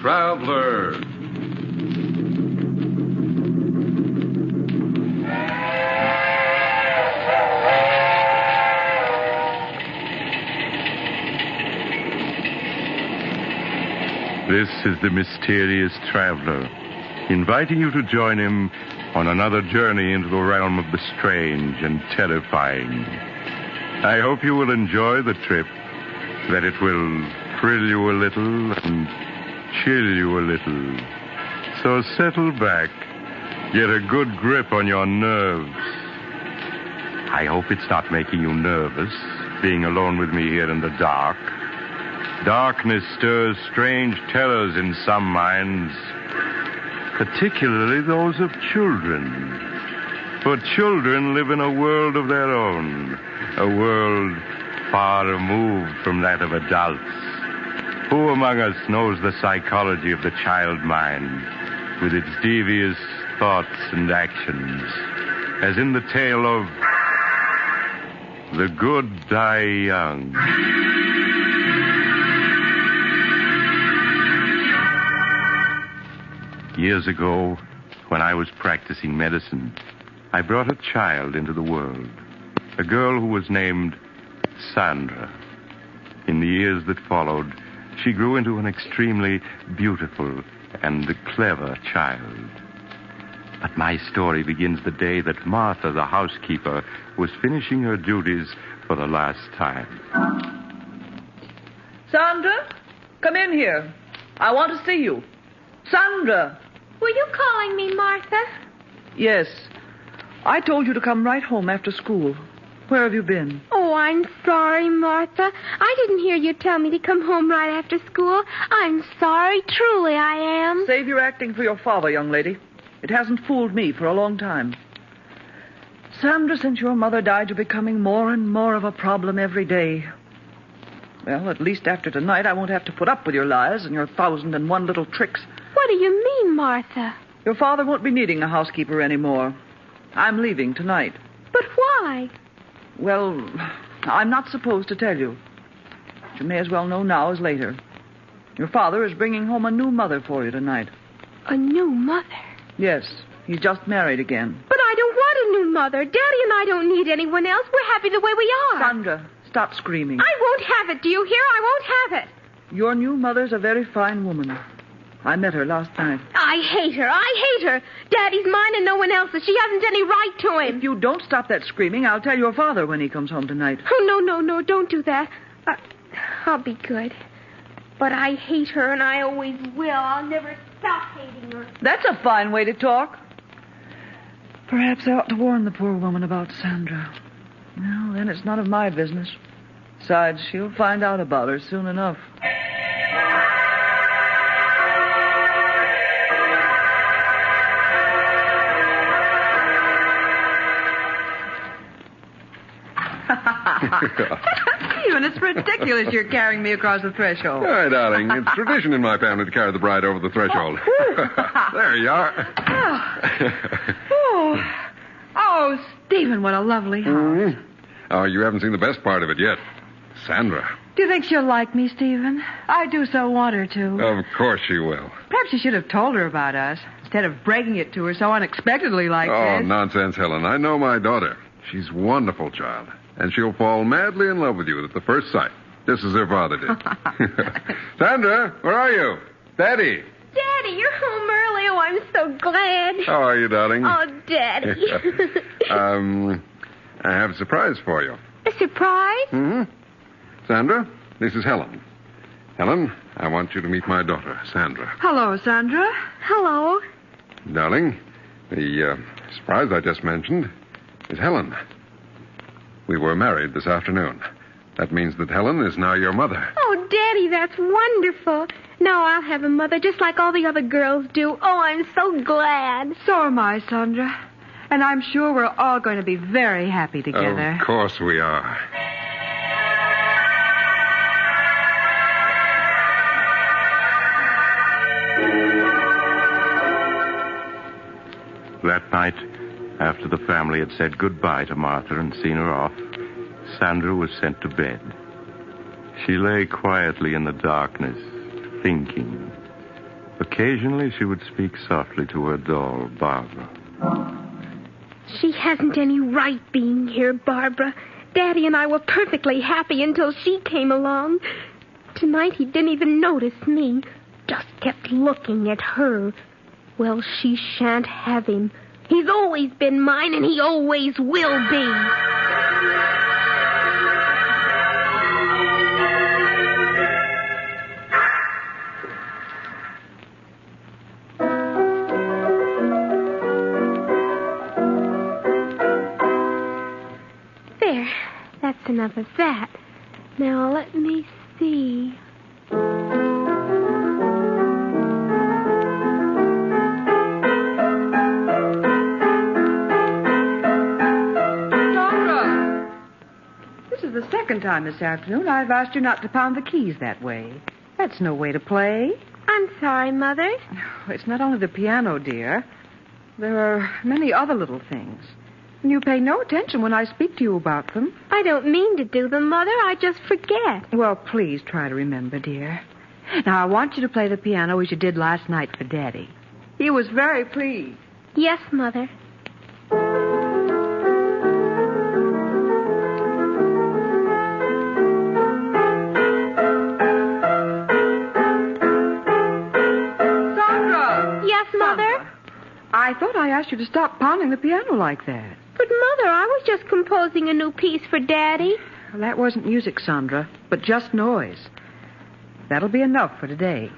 traveler. This is the mysterious traveler, inviting you to join him on another journey into the realm of the strange and terrifying. I hope you will enjoy the trip, that it will thrill you a little and chill you a little. So settle back, get a good grip on your nerves. I hope it's not making you nervous, being alone with me here in the dark. Darkness stirs strange terrors in some minds, particularly those of children. For children live in a world of their own, a world far removed from that of adults. Who among us knows the psychology of the child mind, with its devious thoughts and actions, as in the tale of The Good Die Young? Years ago, when I was practicing medicine, I brought a child into the world, a girl who was named Sandra. In the years that followed, she grew into an extremely beautiful and clever child. But my story begins the day that Martha, the housekeeper, was finishing her duties for the last time. Sandra, come in here. I want to see you. Sandra! Were you calling me, Martha? Yes. I told you to come right home after school. Where have you been? Oh, I'm sorry, Martha. I didn't hear you tell me to come home right after school. I'm sorry, truly I am. Save your acting for your father, young lady. It hasn't fooled me for a long time. Sandra, since your mother died, you're becoming more and more of a problem every day. Well, at least after tonight, I won't have to put up with your lies and your 1,001 little tricks. What do you mean, Martha? Your father won't be needing a housekeeper anymore. I'm leaving tonight. But why? Well, I'm not supposed to tell you. But you may as well know now as later. Your father is bringing home a new mother for you tonight. A new mother? Yes, he's just married again. But I don't want a new mother. Daddy and I don't need anyone else. We're happy the way we are. Sandra, stop screaming. I won't have it. Do you hear? I won't have it. Your new mother's a very fine woman. I met her last night. I hate her. I hate her. Daddy's mine and no one else's. She hasn't any right to him. If you don't stop that screaming, I'll tell your father when he comes home tonight. Oh, no, don't do that. I'll be good. But I hate her, and I always will. I'll never stop hating her. That's a fine way to talk. Perhaps I ought to warn the poor woman about Sandra. Well, then it's none of my business. Besides, she'll find out about her soon enough. Stephen, it's ridiculous you're carrying me across the threshold. All right, darling. It's tradition in my family to carry the bride over the threshold. There you are. Oh, Stephen, what a lovely house. Mm-hmm. Oh, you haven't seen the best part of it yet. Sandra. Do you think she'll like me, Stephen? I do so want her to. Of course she will. Perhaps you should have told her about us, instead of breaking it to her so unexpectedly like Oh, this. nonsense, Helen. I know my daughter. She's a wonderful child. And she'll fall madly in love with you at the first sight, just as her father did. Sandra, where are you? Daddy. Daddy, you're home early. Oh, I'm so glad. How are you, darling? Oh, Daddy. I have a surprise for you. A surprise? Mm-hmm. Sandra, this is Helen. Helen, I want you to meet my daughter, Sandra. Hello, Sandra. Hello. Darling, the surprise I just mentioned is Helen. We were married this afternoon. That means that Helen is now your mother. Oh, Daddy, that's wonderful. Now I'll have a mother just like all the other girls do. Oh, I'm so glad. So am I, Sandra. And I'm sure we're all going to be very happy together. Of course we are. That night, after the family had said goodbye to Martha and seen her off, Sandra was sent to bed. She lay quietly in the darkness, thinking. Occasionally, she would speak softly to her doll, Barbara. She hasn't any right being here, Barbara. Daddy and I were perfectly happy until she came along. Tonight he didn't even notice me. Just kept looking at her. Well, she shan't have him. He's always been mine, and he always will be. There. That's enough of that. Now, let me see. The second time this afternoon I've asked you not to pound the keys that way. That's no way to play. I'm sorry, Mother. It's not only the piano, dear. There are many other little things. And you pay no attention when I speak to you about them. I don't mean to do them, Mother. I just forget. Well, please try to remember, dear. Now, I want you to play the piano as you did last night for Daddy. He was very pleased. Yes, Mother. I thought I asked you to stop pounding the piano like that. But, Mother, I was just composing a new piece for Daddy. Well, that wasn't music, Sandra, but just noise. That'll be enough for today.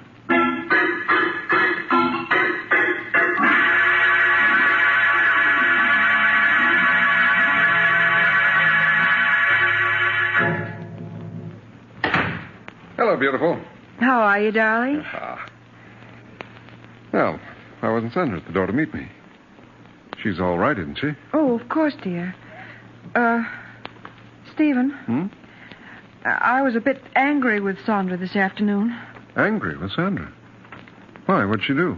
Hello, beautiful. How are you, darling? Well, why wasn't Sandra at the door to meet me? She's all right, isn't she? Oh, of course, dear. Stephen. I was a bit angry with Sandra this afternoon. Angry with Sandra? Why? What'd she do?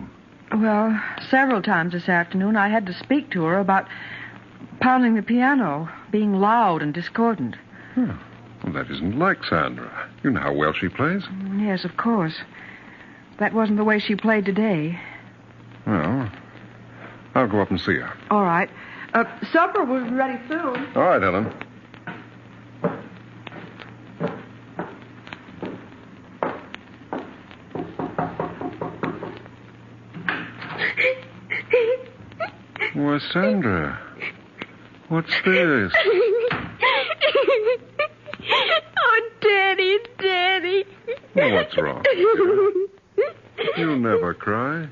Well, several times this afternoon I had to speak to her about pounding the piano, being loud and discordant. Well, that isn't like Sandra. You know how well she plays. Yes, of course. That wasn't the way she played today. Well, I'll go up and see her. All right. Supper will be ready soon. All right, Ellen. Why, Sandra, what's this? Oh, Daddy. Well, what's wrong? You'll never cry.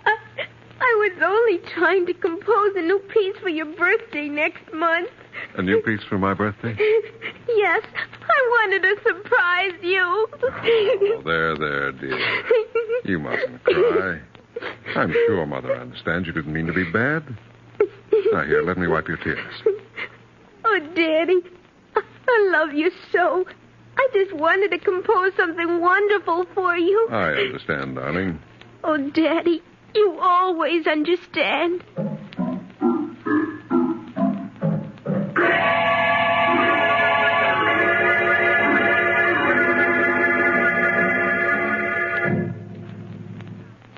I was only trying to compose a new piece for your birthday next month. A new piece for my birthday? Yes, I wanted to surprise you. Oh, there, dear. You mustn't cry. I'm sure Mother understands you didn't mean to be bad. Now, here, let me wipe your tears. Oh, Daddy, I love you so. I just wanted to compose something wonderful for you. I understand, darling. Oh, Daddy, you always understand.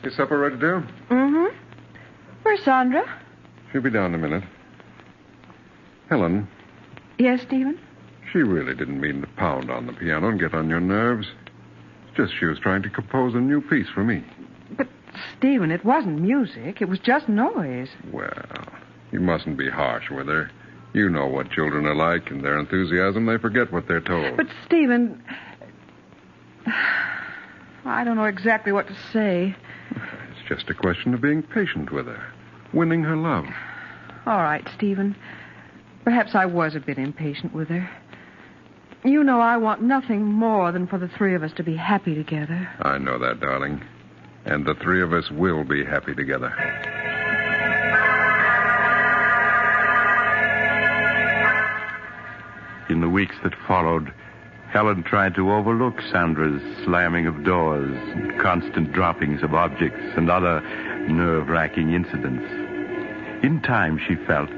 Is supper ready, dear? Mm-hmm. Where's Sandra? She'll be down in a minute. Helen. Yes, Stephen? She really didn't mean to pound on the piano and get on your nerves. It's just she was trying to compose a new piece for me. But, Stephen, it wasn't music. It was just noise. Well, you mustn't be harsh with her. You know what children are like. In their enthusiasm, they forget what they're told. But, Stephen, I don't know exactly what to say. It's just a question of being patient with her, winning her love. All right, Stephen. Perhaps I was a bit impatient with her. You know I want nothing more than for the three of us to be happy together. I know that, darling. And the three of us will be happy together. In the weeks that followed, Helen tried to overlook Sandra's slamming of doors and constant droppings of objects and other nerve-wracking incidents. In time, she felt,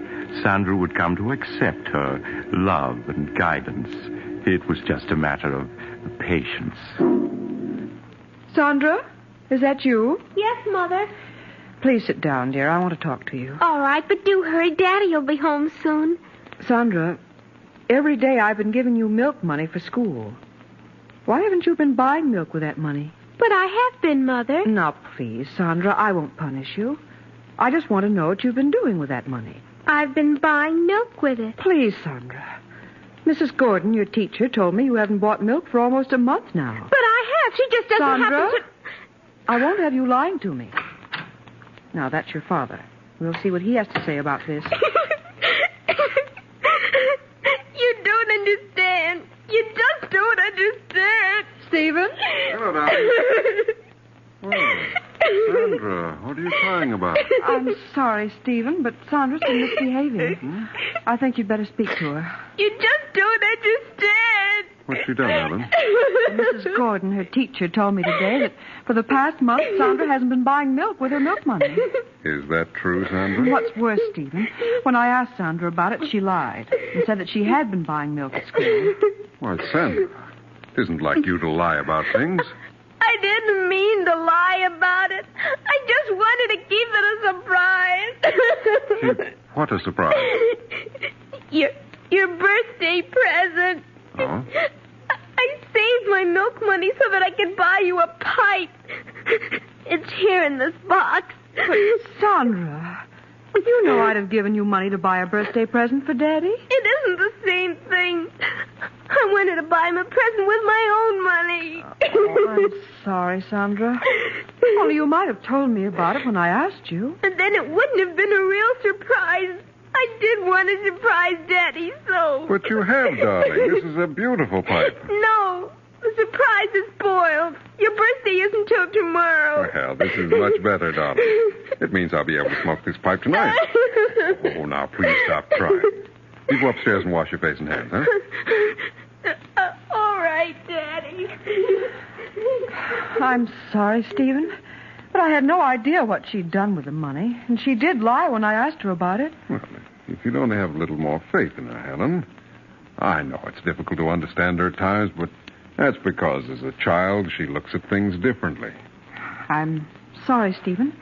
Sandra would come to accept her love and guidance. It was just a matter of patience. Sandra? Is that you? Yes, Mother. Please sit down, dear. I want to talk to you. All right, but do hurry. Daddy'll be home soon. Sandra, every day I've been giving you milk money for school. Why haven't you been buying milk with that money? But I have been, Mother. Now, please, Sandra, I won't punish you. I just want to know what you've been doing with that money. I've been buying milk with it. Please, Sandra. Mrs. Gordon, your teacher, told me you haven't bought milk for almost a month now. But I have. She just doesn't Sandra, happen to... I won't have you lying to me. Now, that's your father. We'll see what he has to say about this. You don't understand. You just don't understand. Stephen? Hello, darling. Oh, Sandra, what are you crying about? I'm sorry, Stephen, but Sandra's been misbehaving. I think you'd better speak to her. You just don't understand. What's she done, Helen? Mrs. Gordon, her teacher, told me today that for the past month, Sandra hasn't been buying milk with her milk money. Is that true, Sandra? What's worse, Stephen, when I asked Sandra about it, she lied and said that she had been buying milk at school. Why, Sandra, it isn't like you to lie about things. I didn't mean to lie about it. I just wanted to keep it a surprise. What a surprise. Your birthday present. Oh? I saved my milk money so that I could buy you a pipe. It's here in this box. But, Sandra, you know I'd have given you money to buy a birthday present for Daddy. It isn't the same thing. I wanted to buy him a present with my own money. Oh, I'm sorry, Sandra. Only you might have told me about it when I asked you. And then it wouldn't have been a real surprise. I did want to surprise Daddy, so... But you have, darling. This is a beautiful pipe. No, the surprise is spoiled. Your birthday isn't till tomorrow. Well, this is much better, darling. It means I'll be able to smoke this pipe tonight. Oh, now, please stop crying. You go upstairs and wash your face and hands, huh? All right, Daddy. I'm sorry, Stephen, but I had no idea what she'd done with the money, and she did lie when I asked her about it. Well, if you'd only have a little more faith in her, Helen. I know it's difficult to understand her at times, but that's because as a child she looks at things differently. I'm sorry, Stephen,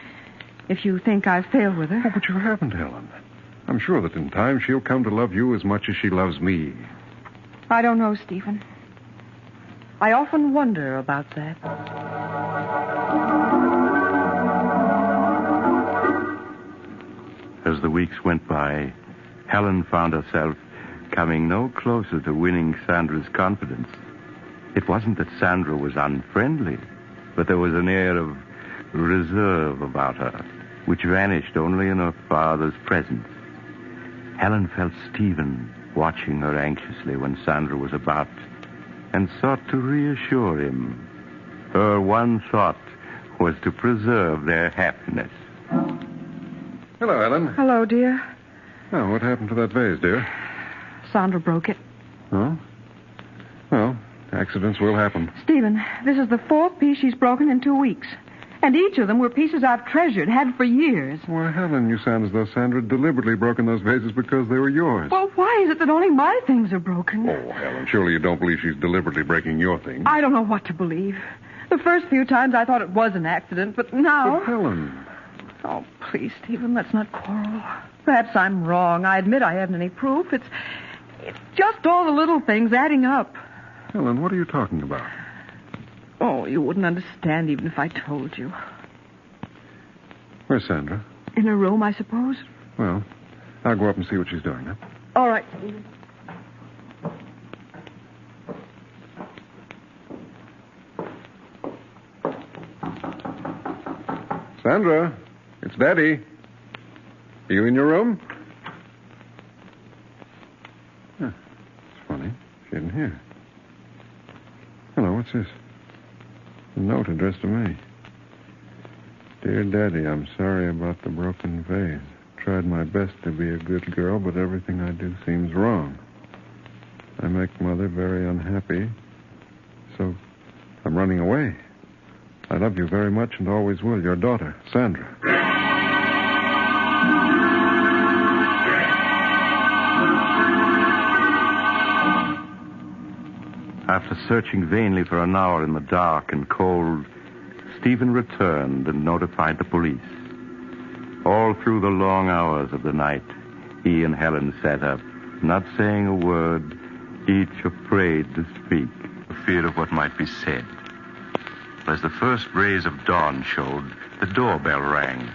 if you think I've failed with her. Oh, but you haven't, Helen. I'm sure that in time she'll come to love you as much as she loves me. I don't know, Stephen. I often wonder about that. As the weeks went by, Helen found herself coming no closer to winning Sandra's confidence. It wasn't that Sandra was unfriendly, but there was an air of reserve about her, which vanished only in her father's presence. Helen felt Stephen watching her anxiously when Sandra was about, and sought to reassure him. Her one thought was to preserve their happiness. Hello, Helen. Hello, dear. Oh, what happened to that vase, dear? Sandra broke it. Oh? Well, accidents will happen. Stephen, this is the fourth piece she's broken in 2 weeks. And each of them were pieces I've treasured, had for years. Why, Helen, you sound as though Sandra had deliberately broken those vases because they were yours. Well, why is it that only my things are broken? Oh, Helen, surely you don't believe she's deliberately breaking your things. I don't know what to believe. The first few times I thought it was an accident, but now... But, Helen... Oh, please, Stephen, let's not quarrel. Perhaps I'm wrong. I admit I haven't any proof. It's just all the little things adding up. Helen, what are you talking about? Oh, you wouldn't understand even if I told you. Where's Sandra? In her room, I suppose. Well, I'll go up and see what she's doing, huh? All right, Stephen. Sandra, it's Daddy. Are you in your room? Huh, it's funny. She isn't here. Hello, what's this? A note addressed to me. Dear Daddy, I'm sorry about the broken vase. Tried my best to be a good girl, but everything I do seems wrong. I make Mother very unhappy, so I'm running away. I love you very much and always will. Your daughter, Sandra. After searching vainly for an hour in the dark and cold, Stephen returned and notified the police. All through the long hours of the night, he and Helen sat up, not saying a word, each afraid to speak, for fear of what might be said. As the first rays of dawn showed, the doorbell rang.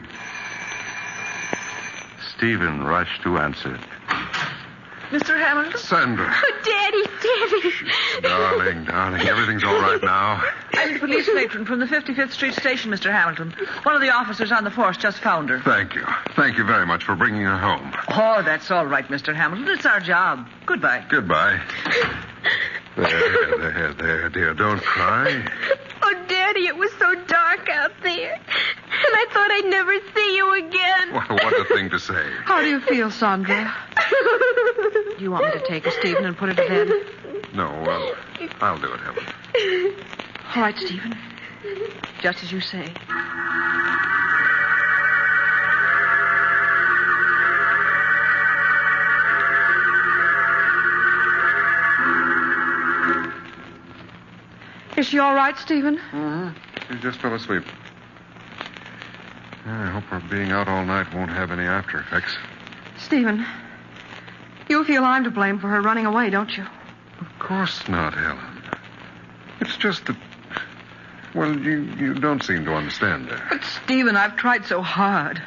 Stephen rushed to answer. Mr. Hamilton? Sandra. Oh, Daddy. Darling, everything's all right now. I'm the police matron from the 55th Street station, Mr. Hamilton. One of the officers on the force just found her. Thank you. Thank you very much for bringing her home. Oh, that's all right, Mr. Hamilton. It's our job. Goodbye. Goodbye. There, dear. Don't cry. Oh, Daddy, it was so dark out there. And I thought I'd never see you again. What a thing to say. How do you feel, Sandra? Do you want me to take her, Stephen, and put her to bed? No, I'll do it, Helen. All right, Stephen. Just as you say. Is she all right, Stephen? She just fell asleep. I hope her being out all night won't have any after effects. Stephen, you feel I'm to blame for her running away, don't you? Of course not, Helen. It's just that... Well, you don't seem to understand her. But, Stephen, I've tried so hard.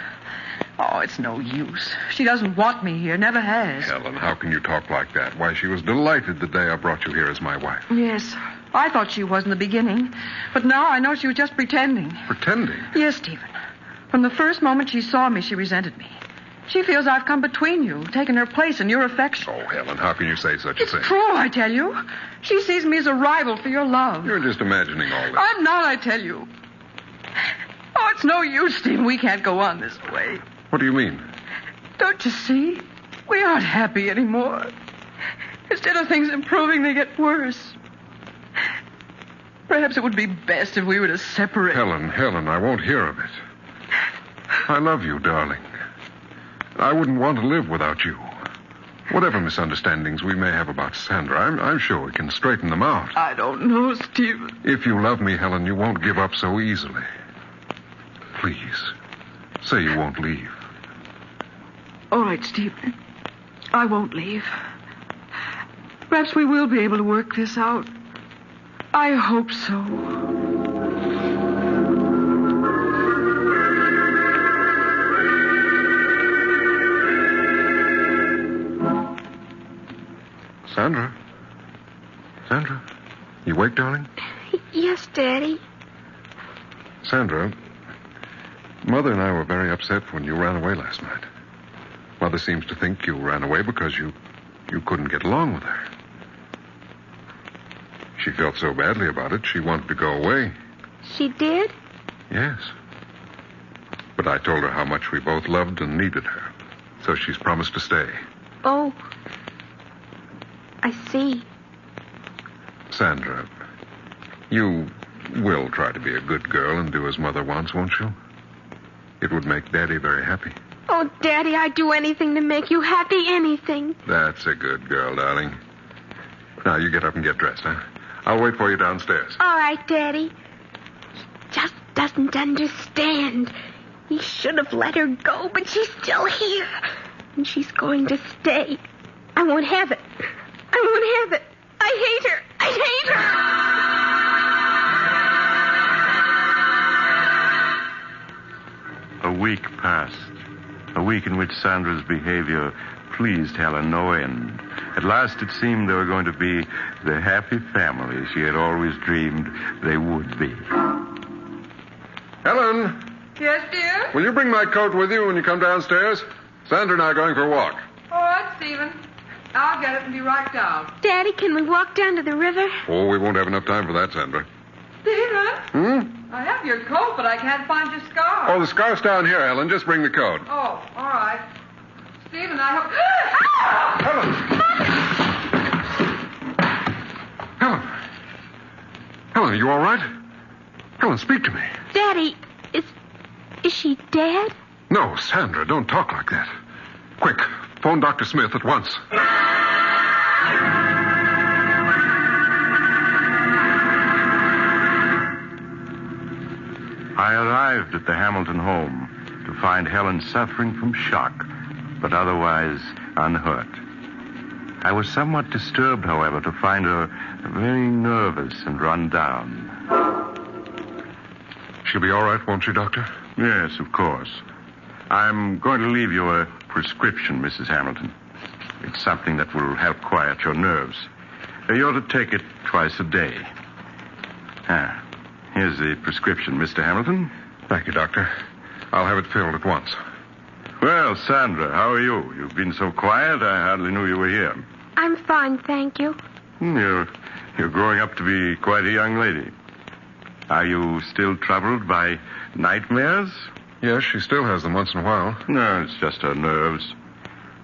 Oh, it's no use. She doesn't want me here, never has. Helen, how can you talk like that? Why, she was delighted the day I brought you here as my wife. Yes, I thought she was in the beginning. But now I know she was just pretending. Pretending? Yes, Stephen. From the first moment she saw me, she resented me. She feels I've come between you, taken her place in your affection. Oh, Helen, how can you say such a thing? It's true, I tell you. She sees me as a rival for your love. You're just imagining all that. I'm not, I tell you. Oh, it's no use, Stephen. We can't go on this way. What do you mean? Don't you see? We aren't happy anymore. Instead of things improving, they get worse. Perhaps it would be best if we were to separate. Helen, I won't hear of it. I love you, darling. I wouldn't want to live without you. Whatever misunderstandings we may have about Sandra, I'm sure we can straighten them out. I don't know, Stephen. If you love me, Helen, you won't give up so easily. Please, say you won't leave. All right, Stephen. I won't leave. Perhaps we will be able to work this out. I hope so. Sandra, you awake, darling? Yes, Daddy. Sandra, Mother and I were very upset when you ran away last night. Mother seems to think you ran away because you couldn't get along with her. She felt so badly about it, she wanted to go away. She did? Yes. But I told her how much we both loved and needed her. So she's promised to stay. Oh, I see. Sandra, you will try to be a good girl and do as Mother wants, won't you? It would make Daddy very happy. Oh, Daddy, I'd do anything to make you happy, anything. That's a good girl, darling. Now, you get up and get dressed, huh? I'll wait for you downstairs. All right, Daddy. He just doesn't understand. He should have let her go, but she's still here. And she's going to stay. I won't have it. I won't have it. I hate her. I hate her. A week passed. A week in which Sandra's behavior pleased Helen no end. At last it seemed they were going to be the happy family she had always dreamed they would be. Helen, Yes, dear? will you bring my coat with you when you come downstairs? Sandra and I are going for a walk. All right, Stephen. I'll get it and be right down. Daddy, can we walk down to the river? Oh, we won't have enough time for that, Sandra. Stephen? I have your coat, but I can't find your scarf. Oh, the scarf's down here, Helen. Just bring the coat. Oh, all right. Stephen, I hope... Helen! Helen, are you all right? Helen, speak to me. Daddy, is she dead? No, Sandra, don't talk like that. Quick, phone Dr. Smith at once. I arrived at the Hamilton home to find Helen suffering from shock, but otherwise unhurt. I was somewhat disturbed, however, to find her very nervous and run down. She'll be all right, won't she, Doctor? Yes, of course. I'm going to leave you a prescription, Mrs. Hamilton. It's something that will help quiet your nerves. You ought to take it twice a day. Here's the prescription, Mr. Hamilton. Thank you, Doctor. I'll have it filled at once. Well, Sandra, how are you? You've been so quiet, I hardly knew you were here. I'm fine, thank you. You're growing up to be quite a young lady. Are you still troubled by nightmares? Yes, she still has them once in a while. No, it's just her nerves.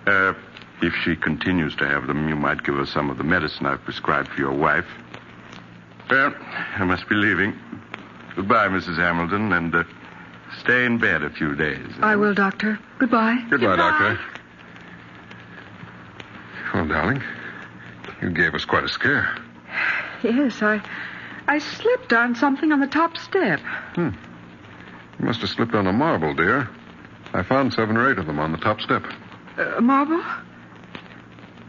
If she continues to have them, you might give her some of the medicine I've prescribed for your wife. Well, I must be leaving. Goodbye, Mrs. Hamilton, and stay in bed a few days. I will, Doctor. Goodbye. Goodbye, Doctor. Well, darling, you gave us quite a scare. Yes, I slipped on something on the top step. You must have slipped on a marble, dear. I found 7 or 8 of them on the top step. Marble?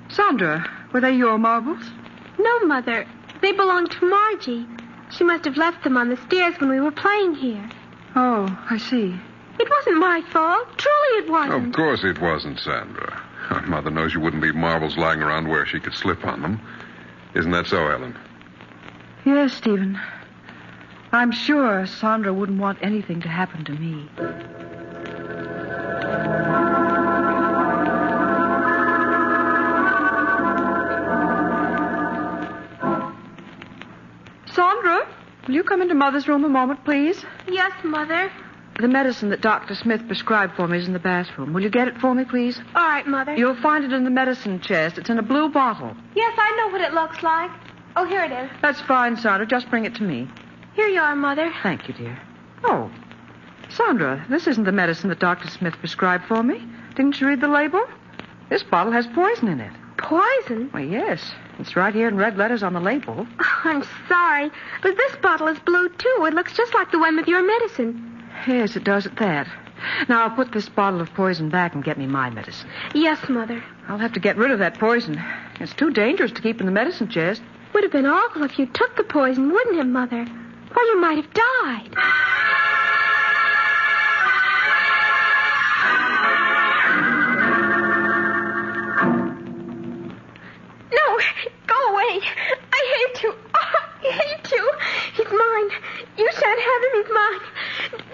Sandra, were they your marbles? No, Mother. They belong to Margie. She must have left them on the stairs when we were playing here. Oh, I see. It wasn't my fault. Truly it wasn't. Of course it wasn't, Sandra. Mother knows you wouldn't leave marbles lying around where she could slip on them. Isn't that so, Ellen? Yes, Stephen. I'm sure Sandra wouldn't want anything to happen to me. Sandra, will you come into Mother's room a moment, please? Yes, Mother. The medicine that Dr. Smith prescribed for me is in the bathroom. Will you get it for me, please? All right, Mother. You'll find it in the medicine chest. It's in a blue bottle. Yes, I know what it looks like. Oh, here it is. That's fine, Sandra. Just bring it to me. Here you are, Mother. Thank you, dear. Oh, Sandra, this isn't the medicine that Dr. Smith prescribed for me. Didn't you read the label? This bottle has poison in it. Poison? Well, yes. It's right here in red letters on the label. Oh, I'm sorry, but this bottle is blue, too. It looks just like the one with your medicine. Yes, it does at that. Now, I'll put this bottle of poison back and get me my medicine. Yes, Mother. I'll have to get rid of that poison. It's too dangerous to keep in the medicine chest. Would have been awful if you took the poison, wouldn't it, Mother? Or you might have died. No, go away. I hate you. Oh, I hate you. He's mine. You shan't have him. He's mine.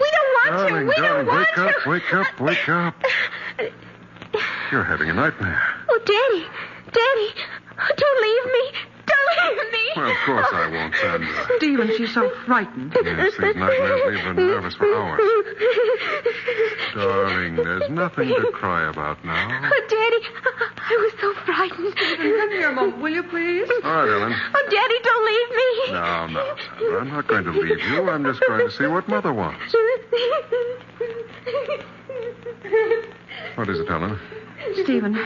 We don't want you. We don't want you. Wake up. You're having a nightmare. Oh, Daddy. Daddy. Don't leave me. Don't leave me. Well, of course I won't, Sandra. Stephen, she's so frightened. Yes, these nightmares leave her nervous for hours. Darling, there's nothing to cry about now. Oh, Daddy, I was so frightened. Come here a moment, will you, please? All right, Ellen. Oh, Daddy, don't leave me. No, Sandra. I'm not going to leave you. I'm just going to see what Mother wants. What is it, Ellen? Stephen,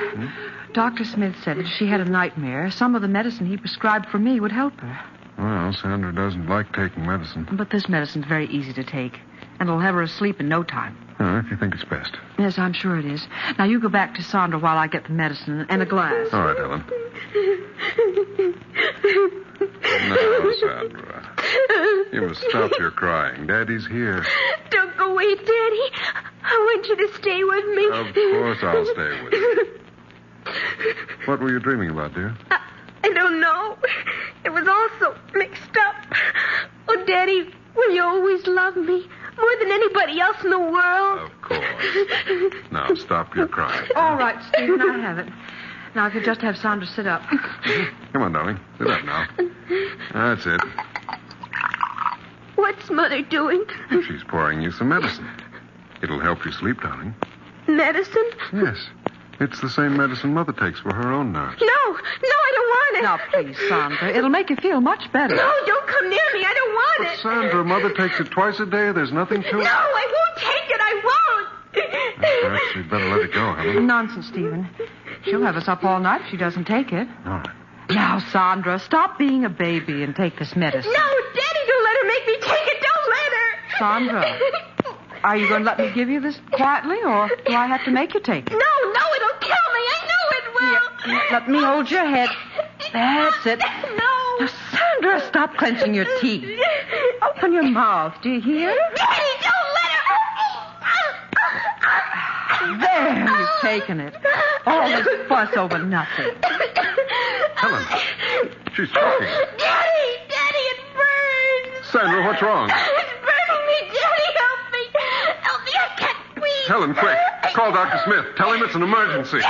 Dr. Smith said that if she had a nightmare, some of the medicine he prescribed for me would help her. Well, Sandra doesn't like taking medicine. But this medicine's very easy to take, and it'll have her asleep in no time. If you think it's best. Yes, I'm sure it is. Now, you go back to Sandra while I get the medicine and a glass. All right, Ellen. Now, Sandra, you must stop your crying. Daddy's here. Don't go away, Daddy. I want you to stay with me. Of course I'll stay with you. What were you dreaming about, dear? I don't know. It was all so mixed up. Oh, Daddy, will you always love me more than anybody else in the world? Of course. Now, stop your crying. All right, Stephen, I have it. Now, if you just have Sandra sit up. Come on, darling. Sit up now. That's it. What's Mother doing? She's pouring you some medicine. It'll help you sleep, darling. Medicine? Yes. It's the same medicine Mother takes for her own nerves. No, I don't want it. Now, please, Sandra. It'll make you feel much better. No, don't come near me. I don't want But it. Sandra, Mother takes it twice a day. There's nothing to it. No, I won't take it. I won't. Perhaps you'd better let it go, Helen. Nonsense, Stephen. She'll have us up all night if she doesn't take it. All right. Now, Sandra, stop being a baby and take this medicine. No, Daddy, don't let her make me take it. Don't let her. Sandra, are you going to let me give you this quietly, or do I have to make you take it? No, it'll kill me. I know it will. Here, let me hold your head. That's it. No. Now, Sandra, stop clenching your teeth. Open your mouth. Do you hear? Daddy, don't let her. There, you've taken it. All this fuss over nothing. Helen, she's choking. Daddy, it burns. Sandra, what's wrong? It's burning me, Daddy. Help me. Help me, I can't breathe. Helen, quick. Call Dr. Smith. Tell him it's an emergency.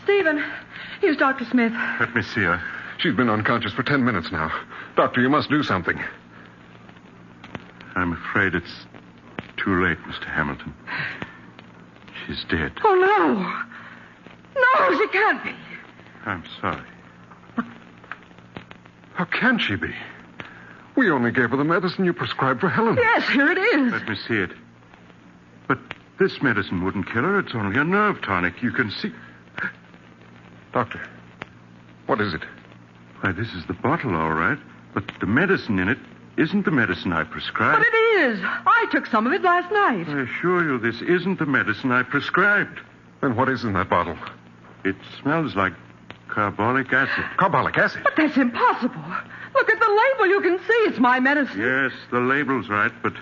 Stephen, here's Dr. Smith. Let me see her. She's been unconscious for 10 minutes now. Doctor, you must do something. I'm afraid it's too late, Mr. Hamilton. She's dead. Oh, no. No, she can't be. I'm sorry. How can she be? We only gave her the medicine you prescribed for Helen. Yes, here it is. Let me see it. But this medicine wouldn't kill her. It's only a nerve tonic. You can see. Doctor, what is it? Why, this is the bottle, all right. But the medicine in it isn't the medicine I prescribed. But it is. I took some of it last night. I assure you, this isn't the medicine I prescribed. Then what is in that bottle? It smells like carbolic acid. Carbolic acid? But that's impossible. Look at the label. You can see it's my medicine. Yes, the label's right, but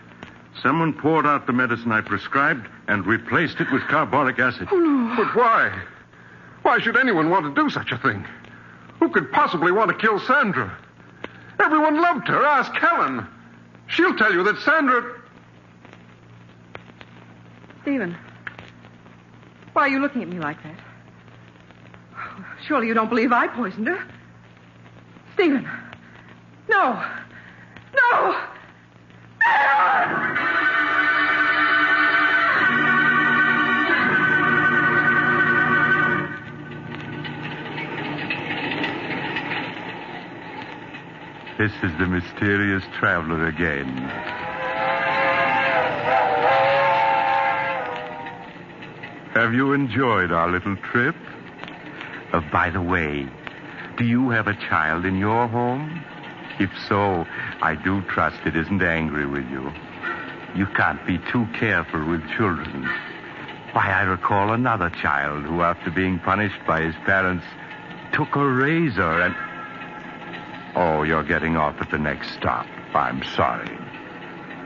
someone poured out the medicine I prescribed and replaced it with carbolic acid. Oh, no. But why? Why should anyone want to do such a thing? Who could possibly want to kill Sandra? Everyone loved her. Ask Helen. She'll tell you that Sandra... Stephen, why are you looking at me like that? Surely you don't believe I poisoned her? Stephen, no. No! This is the mysterious traveler again. Have you enjoyed our little trip? By the way, do you have a child in your home? If so, I do trust it isn't angry with you. You can't be too careful with children. Why, I recall another child who, after being punished by his parents, took a razor and... Oh, you're getting off at the next stop. I'm sorry.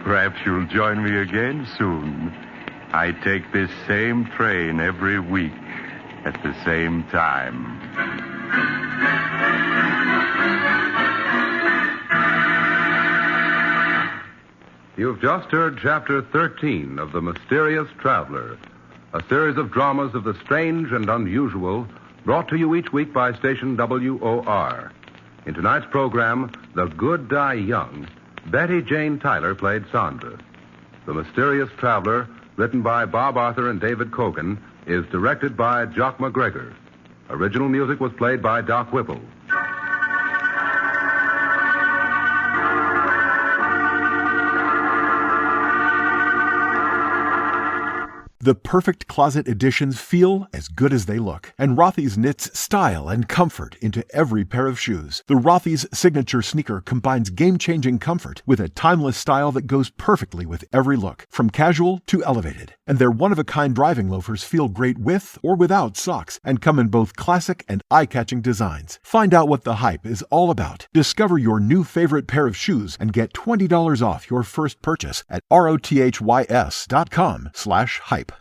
Perhaps you'll join me again soon. I take this same train every week at the same time. You've just heard Chapter 13 of The Mysterious Traveler, a series of dramas of the strange and unusual brought to you each week by station WOR. In tonight's program, The Good Die Young, Betty Jane Tyler played Sandra. The Mysterious Traveler, written by Bob Arthur and David Kogan, is directed by Jock McGregor. Original music was played by Doc Whipple. The perfect closet additions feel as good as they look, and Rothy's knits style and comfort into every pair of shoes. The Rothy's signature sneaker combines game-changing comfort with a timeless style that goes perfectly with every look, from casual to elevated. And their one-of-a-kind driving loafers feel great with or without socks and come in both classic and eye-catching designs. Find out what the hype is all about. Discover your new favorite pair of shoes and get $20 off your first purchase at rothys.com/hype.